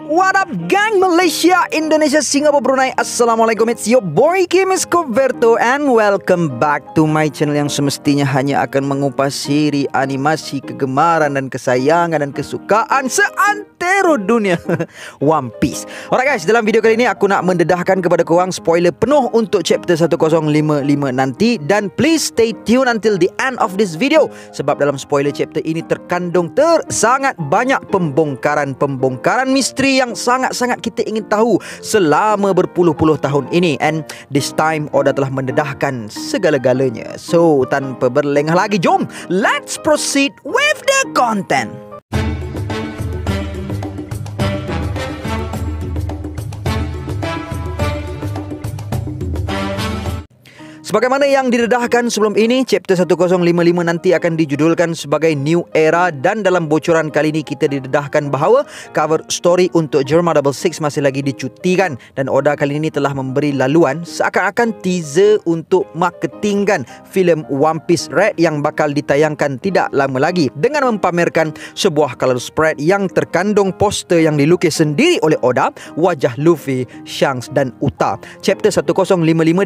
What up gang Malaysia, Indonesia, Singapura, Brunei. Assalamualaikum, it's your boy Kim Escoberto and welcome back to my channel yang semestinya hanya akan mengupas siri animasi kegemaran dan kesayangan dan kesukaan seantero dunia One Piece. Alright guys, dalam video kali ini aku nak mendedahkan kepada korang spoiler penuh untuk chapter 1055 nanti, dan please stay tune until the end of this video sebab dalam spoiler chapter ini terkandung sangat banyak pembongkaran misteri yang sangat-sangat kita ingin tahu selama berpuluh-puluh tahun ini. And this time Oda telah mendedahkan segala-galanya. So tanpa berlengah lagi, jom let's proceed with the content. Sebagaimana yang didedahkan sebelum ini, chapter 1055 nanti akan dijudulkan sebagai New Era, dan dalam bocoran kali ini kita didedahkan bahawa cover story untuk Germa Double Six masih lagi dicutikan, dan Oda kali ini telah memberi laluan seakan-akan teaser untuk marketingkan filem One Piece Red yang bakal ditayangkan tidak lama lagi, dengan mempamerkan sebuah color spread yang terkandung poster yang dilukis sendiri oleh Oda, wajah Luffy, Shanks dan Uta. Chapter 1055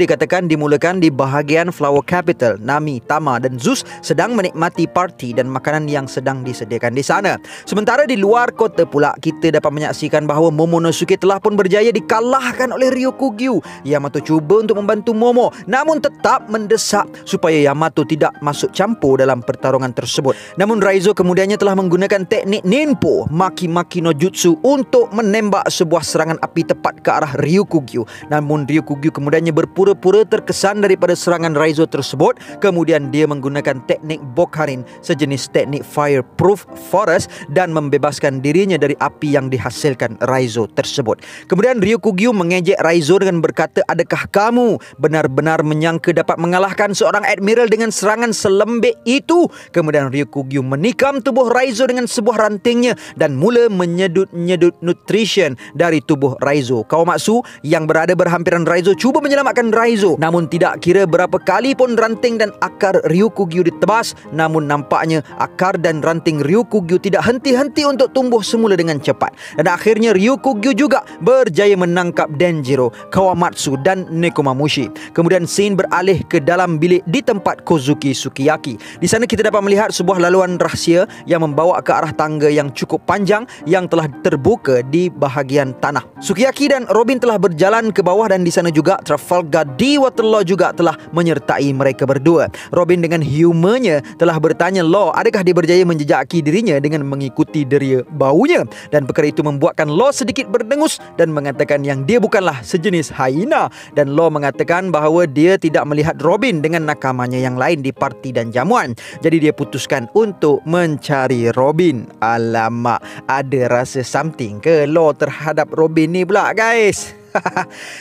dikatakan dimulakan di bahagian Flower Capital. Nami, Tama dan Zeus sedang menikmati parti dan makanan yang sedang disediakan di sana. Sementara di luar kota pula, kita dapat menyaksikan bahawa Momonosuke telah pun berjaya dikalahkan oleh Ryokugyu. Yamato cuba untuk membantu Momo, namun tetap mendesak supaya Yamato tidak masuk campur dalam pertarungan tersebut. Namun Raizo kemudiannya telah menggunakan teknik Ninpo Maki-Maki no Jutsu untuk menembak sebuah serangan api tepat ke arah Ryokugyu. Namun Ryokugyu kemudiannya berpura-pura terkesan daripada serangan Raizo tersebut. Kemudian dia menggunakan teknik Bokharin, sejenis teknik fireproof forest, dan membebaskan dirinya dari api yang dihasilkan Raizo tersebut. Kemudian Ryokugyu mengejek Raizo dengan berkata, "Adakah kamu benar-benar menyangka dapat mengalahkan seorang admiral dengan serangan selembek itu?" Kemudian Ryokugyu menikam tubuh Raizo dengan sebuah rantingnya dan mula menyedut-nyedut nutrition dari tubuh Raizo. Kawamatsu yang berada berhampiran Raizo cuba menyelamatkan Raizo, namun tidak kira berapa kali pun ranting dan akar Ryokugyu ditebas, namun nampaknya akar dan ranting Ryokugyu tidak henti-henti untuk tumbuh semula dengan cepat. Dan akhirnya Ryokugyu juga berjaya menangkap Denjiro, Kawamatsu dan Nekomamushi. Kemudian scene beralih ke dalam bilik di tempat Kozuki Sukiyaki. Di sana kita dapat melihat sebuah laluan rahsia yang membawa ke arah tangga yang cukup panjang yang telah terbuka di bahagian tanah. Sukiyaki dan Robin telah berjalan ke bawah, dan di sana juga Trafalgar D. Waterloo juga telah menyertai mereka berdua. Robin dengan humornya telah bertanya Law adakah dia berjaya menjejaki dirinya dengan mengikuti deria baunya, dan perkara itu membuatkan Law sedikit berdengus dan mengatakan yang dia bukanlah sejenis hyena, dan Law mengatakan bahawa dia tidak melihat Robin dengan nakamanya yang lain di parti dan jamuan. Jadi dia putuskan untuk mencari Robin. Alamak, ada rasa something ke Law terhadap Robin ni pula guys.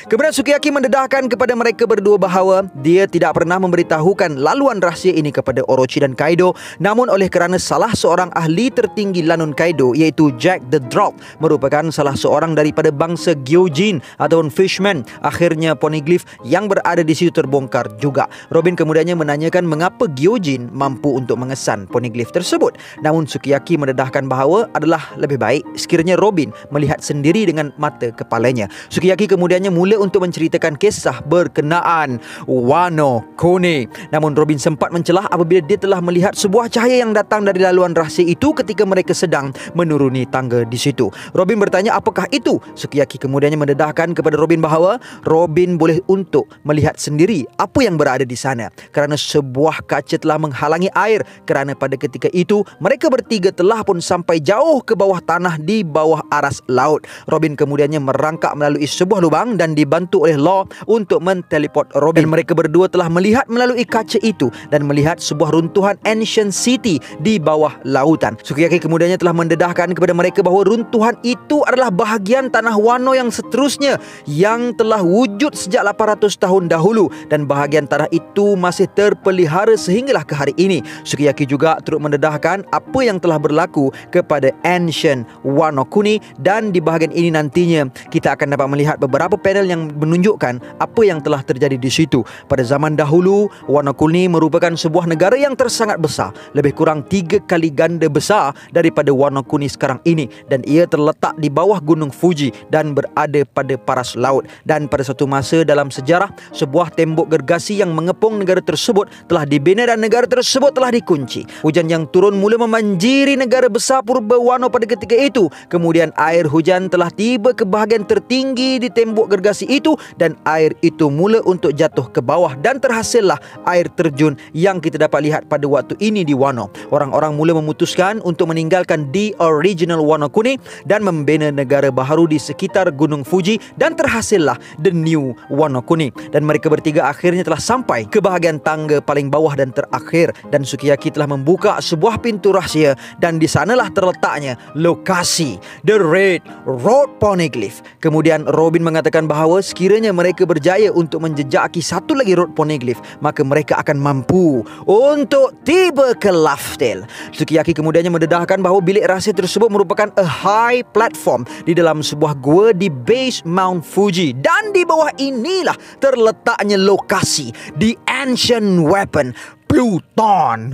Kemudian Sukiyaki mendedahkan kepada mereka berdua bahawa dia tidak pernah memberitahukan laluan rahsia ini kepada Orochi dan Kaido, namun oleh kerana salah seorang ahli tertinggi lanun Kaido iaitu Jack the Drop merupakan salah seorang daripada bangsa Gyojin ataupun Fishman, akhirnya poneglyph yang berada di situ terbongkar juga. Robin kemudiannya menanyakan mengapa Gyojin mampu untuk mengesan poneglyph tersebut, namun Sukiyaki mendedahkan bahawa adalah lebih baik sekiranya Robin melihat sendiri dengan mata kepalanya. Sukiyaki kemudiannya mula untuk menceritakan kisah berkenaan Wano Kone. Namun Robin sempat mencelah apabila dia telah melihat sebuah cahaya yang datang dari laluan rahsia itu ketika mereka sedang menuruni tangga di situ. Robin bertanya apakah itu. Sukiyaki kemudiannya mendedahkan kepada Robin bahawa Robin boleh untuk melihat sendiri apa yang berada di sana kerana sebuah kaca telah menghalangi air, kerana pada ketika itu mereka bertiga telah pun sampai jauh ke bawah tanah di bawah aras laut. Robin kemudiannya merangkak melalui sebuah lubang dan dibantu oleh Law untuk menteleport Robin. Dan mereka berdua telah melihat melalui kaca itu dan melihat sebuah runtuhan ancient city di bawah lautan. Sukiyaki kemudiannya telah mendedahkan kepada mereka bahawa runtuhan itu adalah bahagian tanah Wano yang seterusnya yang telah wujud sejak 800 tahun dahulu, dan bahagian tanah itu masih terpelihara sehinggalah ke hari ini. Sukiyaki juga turut mendedahkan apa yang telah berlaku kepada ancient Wano Kuni, dan di bahagian ini nantinya kita akan dapat melihat beberapa panel yang menunjukkan apa yang telah terjadi di situ. Pada zaman dahulu, Wano Kuni merupakan sebuah negara yang tersangat besar, lebih kurang 3 kali ganda besar daripada Wano Kuni sekarang ini, dan ia terletak di bawah Gunung Fuji dan berada pada paras laut. Dan pada satu masa dalam sejarah, sebuah tembok gergasi yang mengepung negara tersebut telah dibina dan negara tersebut telah dikunci. Hujan yang turun mula memanjiri negara besar purba Wano pada ketika itu. Kemudian air hujan telah tiba ke bahagian tertinggi di tembok gergasi itu, dan air itu mula untuk jatuh ke bawah, dan terhasillah air terjun yang kita dapat lihat pada waktu ini di Wano. Orang-orang mula memutuskan untuk meninggalkan the original Wano Kuni dan membina negara baharu di sekitar Gunung Fuji, dan terhasillah the new Wano Kuni. Dan mereka bertiga akhirnya telah sampai ke bahagian tangga paling bawah dan terakhir, dan Sukiyaki telah membuka sebuah pintu rahsia, dan di sanalah terletaknya lokasi The Red Road Poneglyph. Kemudian Robin mengatakan bahawa sekiranya mereka berjaya untuk menjejaki satu lagi Road Poneglyph, maka mereka akan mampu untuk tiba ke Laughdale. Sukiyaki kemudiannya mendedahkan bahawa bilik rahsia tersebut merupakan a high platform di dalam sebuah gua di base Mount Fuji, dan di bawah inilah terletaknya lokasi The Ancient Weapon Pluton.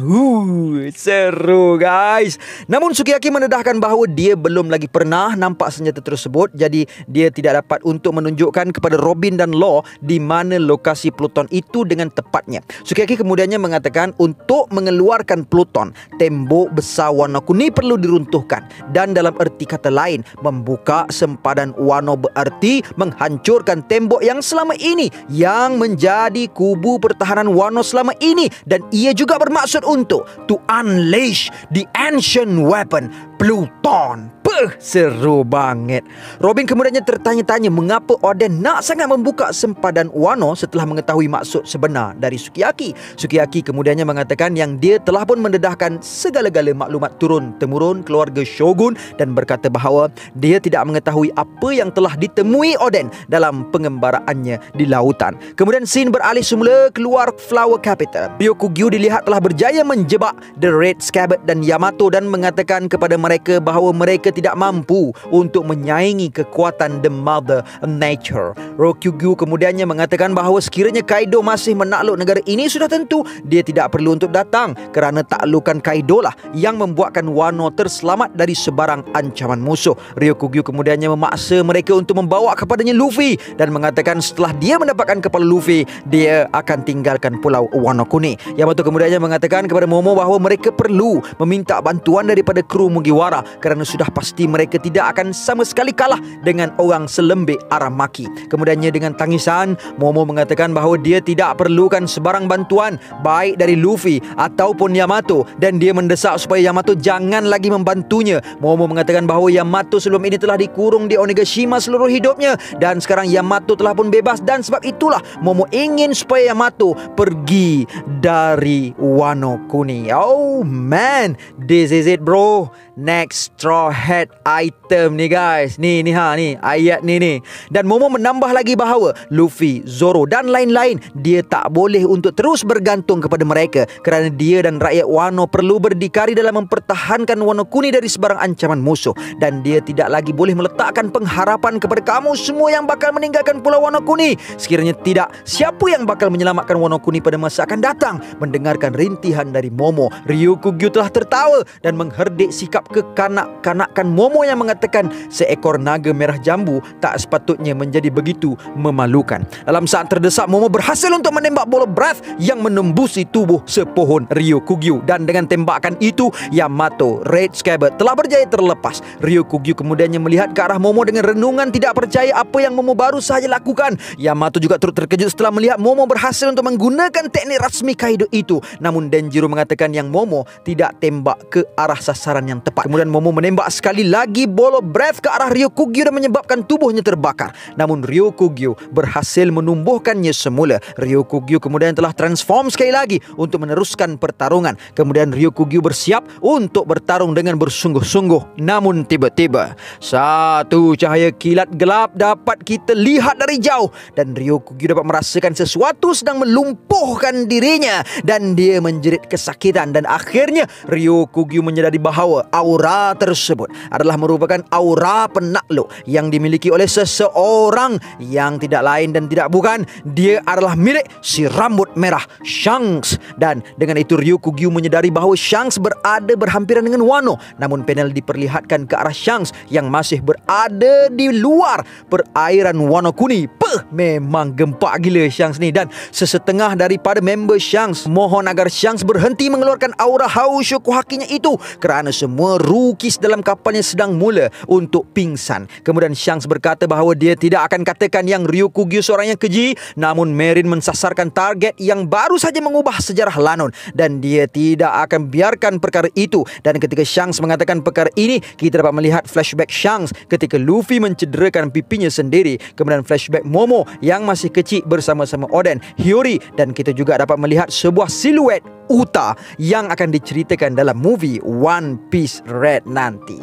Seru guys. Namun Sukiyaki mendedahkan bahawa dia belum lagi pernah nampak senjata tersebut, jadi dia tidak dapat untuk menunjukkan kepada Robin dan Law di mana lokasi Pluton itu dengan tepatnya. Sukiyaki kemudiannya mengatakan untuk mengeluarkan Pluton, tembok besar Wano Kuni perlu diruntuhkan, dan dalam erti kata lain, membuka sempadan Wano berarti menghancurkan tembok yang selama ini yang menjadi kubu pertahanan Wano selama ini, dan ia juga bermaksud untuk to unleash the ancient weapon Pluton. Seru banget. Robin kemudiannya tertanya-tanya mengapa Oden nak sangat membuka sempadan Wano setelah mengetahui maksud sebenar dari Sukiyaki. Sukiyaki kemudiannya mengatakan yang dia telah pun mendedahkan segala-gala maklumat turun-temurun keluarga Shogun, dan berkata bahawa dia tidak mengetahui apa yang telah ditemui Oden dalam pengembaraannya di lautan. Kemudian scene beralih semula keluar Flower Capital. Ryokugyu dilihat telah berjaya menjebak The Red Scabbard dan Yamato, dan mengatakan kepada mereka bahawa mereka tidak mampu untuk menyaingi kekuatan The Mother Nature. Ryokugyu kemudiannya mengatakan bahawa sekiranya Kaido masih menakluk negara ini, sudah tentu dia tidak perlu untuk datang, kerana taklukan Kaido lah yang membuatkan Wano terselamat dari sebarang ancaman musuh. Ryokugyu kemudiannya memaksa mereka untuk membawa kepadanya Luffy, dan mengatakan setelah dia mendapatkan kepala Luffy, dia akan tinggalkan pulau Wano Kuni. Yamato kemudiannya mengatakan kepada Momo bahawa mereka perlu meminta bantuan daripada kru Mugiwara, kerana sudah pasti mereka tidak akan sama sekali kalah dengan orang selembik Aramaki. Kemudiannya dengan tangisan, Momo mengatakan bahawa dia tidak perlukan sebarang bantuan baik dari Luffy ataupun Yamato, dan dia mendesak supaya Yamato jangan lagi membantunya. Momo mengatakan bahawa Yamato sebelum ini telah dikurung di Onigashima seluruh hidupnya, dan sekarang Yamato telah pun bebas, dan sebab itulah Momo ingin supaya Yamato pergi dari Wano Kuni. Oh man, this is it bro. Next Straw Hat item ni guys. Ni ayat ni. Dan Momo menambah lagi bahawa Luffy, Zoro dan lain-lain, dia tak boleh untuk terus bergantung kepada mereka, kerana dia dan rakyat Wano perlu berdikari dalam mempertahankan Wano Kuni dari sebarang ancaman musuh, dan dia tidak lagi boleh meletakkan pengharapan kepada kamu semua yang bakal meninggalkan pulau Wano Kuni. Sekiranya tidak, siapa yang bakal menyelamatkan Wano Kuni pada masa akan datang? Mendengarkan rintihan dari Momo, Ryokugyu telah tertawa dan mengherdik sikap kekanak-kanakan Momo yang mengatakan seekor naga merah jambu tak sepatutnya menjadi begitu memalukan. Dalam saat terdesak, Momo berhasil untuk menembak bola breath yang menembusi tubuh sepohon Ryokugyu, dan dengan tembakan itu Yamato, Red Scabbard telah berjaya terlepas. Ryokugyu kemudiannya melihat ke arah Momo dengan renungan tidak percaya apa yang Momo baru sahaja lakukan. Yamato juga turut terkejut setelah melihat Momo berhasil untuk menggunakan teknik rasmi Kaido itu. Namun Denjiro mengatakan yang Momo tidak tembak ke arah sasaran yang tepat. Kemudian Momo menembak sekali lagi bola breath ke arah Ryokugyu dan menyebabkan tubuhnya terbakar. Namun Ryokugyu berhasil menumbuhkannya semula. Ryokugyu kemudian telah transform sekali lagi untuk meneruskan pertarungan. Kemudian Ryokugyu bersiap untuk bertarung dengan bersungguh-sungguh. Namun tiba-tiba satu cahaya kilat gelap dapat kita lihat dari jauh, dan Ryokugyu dapat merasakan sesuatu sedang melumpuhkan dirinya, dan dia menjerit kesakitan, dan akhirnya Ryokugyu menyadari bahawa aura tersebut adalah merupakan aura penakluk yang dimiliki oleh seseorang yang tidak lain dan tidak bukan, dia adalah milik si rambut merah Shanks. Dan dengan itu Ryukugyu menyedari bahawa Shanks berada berhampiran dengan Wano, namun panel diperlihatkan ke arah Shanks yang masih berada di luar perairan Wano Kuni. Memang gempak gila Shanks ni. Dan sesetengah daripada member Shanks mohon agar Shanks berhenti mengeluarkan aura Haoshokuhakinya itu kerana semua rukis dalam kapalnya sedang mula untuk pingsan. Kemudian Shanks berkata bahawa dia tidak akan katakan yang Ryukugyu seorang yang keji, namun Marine mensasarkan target yang baru saja mengubah sejarah Lanon dan dia tidak akan biarkan perkara itu. Dan ketika Shanks mengatakan perkara ini, kita dapat melihat flashback Shanks ketika Luffy mencederakan pipinya sendiri, kemudian flashback Momo yang masih kecil bersama-sama Oden, Hiyori, dan kita juga dapat melihat sebuah siluet Uta yang akan diceritakan dalam movie One Piece Red nanti.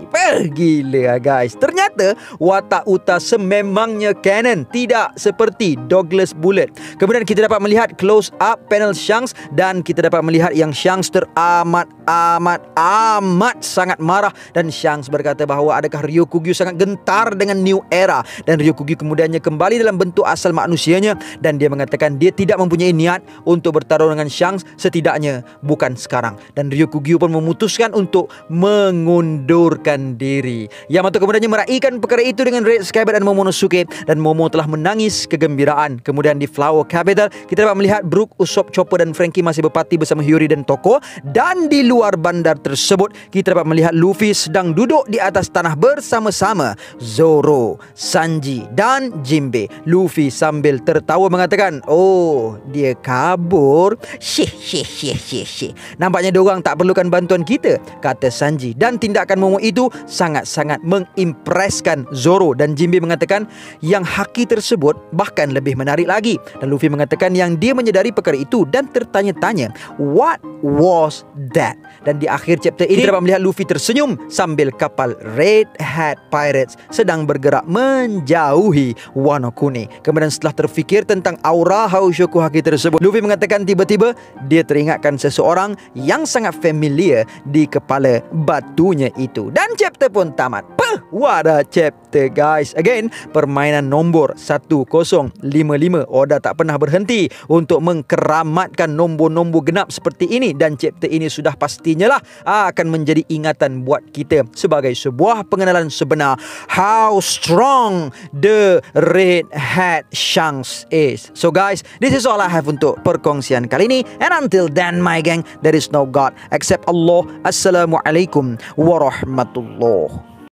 Gila guys. Ternyata watak Uta sememangnya canon, tidak seperti Douglas Bullet. Kemudian kita dapat melihat close up panel Shanks dan kita dapat melihat yang Shanks teramat sangat marah, dan Shanks berkata bahawa adakah Ryukugyu sangat gentar dengan New Era, dan Ryukugyu kemudiannya kembali dalam bentuk asal manusianya dan dia mengatakan dia tidak mempunyai niat untuk bertarung dengan Shanks, setidaknya bukan sekarang. Dan Ryukugyu pun memutuskan untuk mengundurkan diri. Yamato kemudiannya meraihkan perkara itu dengan Red Skybat dan Momonosuke, dan Momo telah menangis kegembiraan. Kemudian di Flower Capital kita dapat melihat Brook, Usopp, Chopper dan Frankie masih berparti bersama Hiyori dan Toko, dan di luar bandar tersebut kita dapat melihat Luffy sedang duduk di atas tanah bersama-sama Zoro, Sanji dan Jinbe. Luffy sambil tertawa mengatakan, "Oh, dia kabur. Syih. Nampaknya diorang tak perlukan bantuan kita," kata Sanji. Dan tindakan Momo itu sangat-sangat mengimpreskan Zoro, dan Jinbe mengatakan yang Haki tersebut bahkan lebih menarik lagi. Dan Luffy mengatakan yang dia menyedari perkara itu dan tertanya-tanya, "What was that?" Dan di akhir chapter ini kita dapat melihat Luffy tersenyum sambil kapal Red Hat Pirates sedang bergerak menjauhi Wano Kuni. Kemudian setelah terfikir tentang aura Haoshokuhaki tersebut, Luffy mengatakan tiba-tiba dia teringatkan seseorang yang sangat familiar di kepala batunya itu. Dan chapter pun tamat. What a chapter guys. Again, permainan nombor 1055. Oda tak pernah berhenti untuk mengkeramatkan nombor-nombor genap seperti ini, dan chapter ini sudah pastinya lah akan menjadi ingatan buat kita sebagai sebuah pengenalan sebenar how strong the Red Hat Shanks is. So guys, this is all I have untuk perkongsian kali ini, and until then my gang, there is no God except Allah. Assalamualaikum warahmatullahi